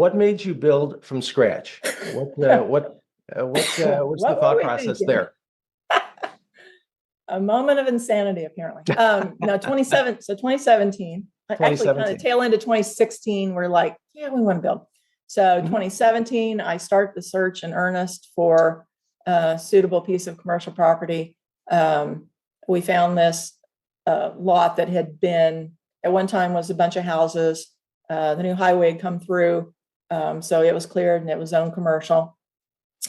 What made you build from scratch? What's the What were thought we process thinking? there? A moment of insanity, apparently. No, 2017, actually kind 2017. of tail end of 2016, we're like, yeah, we want to build. So 2017, I start the search in earnest for a suitable piece of commercial property. We found this lot that had been, at one time was a bunch of houses. The new highway had come through. So it was cleared and it was zoned commercial.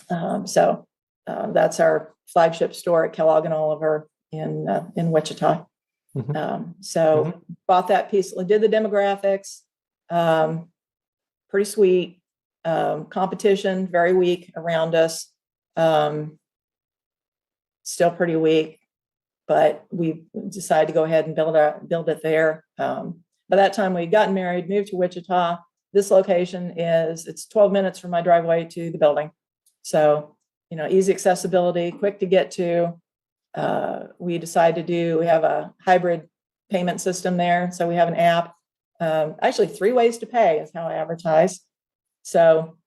That's our flagship store at Kellogg and Oliver in Wichita. Bought that piece, did the demographics, pretty sweet. Competition, very weak around us. Still pretty weak, but we decided to go ahead and build it there. By that time we'd gotten married, moved to Wichita. This location it's 12 minutes from my driveway to the building. So, easy accessibility, quick to get to. We decided we have a hybrid payment system there. So we have an app, actually 3 ways to pay is how I advertise. So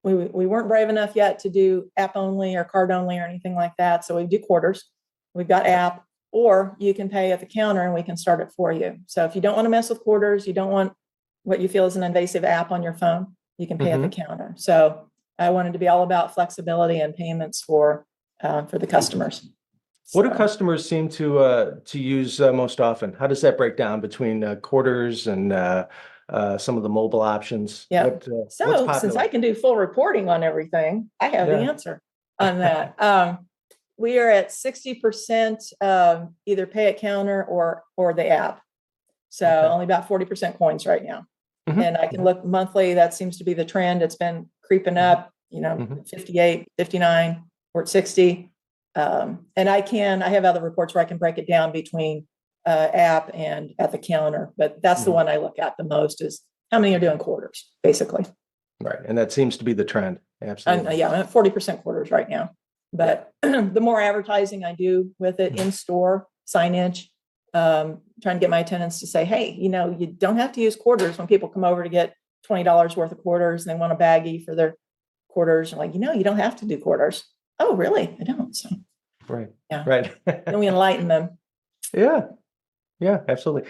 we weren't brave enough yet to do app only or card only or anything like that. So we do quarters. We've got app, or you can pay at the counter and we can start it for you. So if you don't want to mess with quarters, you don't want what you feel is an invasive app on your phone, you can pay at the counter. So I wanted to be all about flexibility and payments for the customers. What do customers seem to use most often? How does that break down between quarters and some of the mobile options? Yeah. What's So popular? since I can do full reporting on everything, I have the answer on that. We are at 60% either pay at counter or the app. So only about 40% coins right now. And I can look monthly. That seems to be the trend. It's been creeping up, 58, 59, we're at 60. And I have other reports where I can break it down between app and at the counter, but that's the one I look at the most is how many are doing quarters, basically. Right. And that seems to be the trend. Absolutely. I'm at 40% quarters right now. But the more advertising I do with it in store, signage, trying to get my tenants to say, hey, you don't have to use quarters when people come over to get $20 worth of quarters and they want a baggie for their quarters. I'm like, you don't have to do quarters. Oh, really? I don't. So, right. Yeah. Right. Then we enlighten them. Yeah. Yeah, absolutely.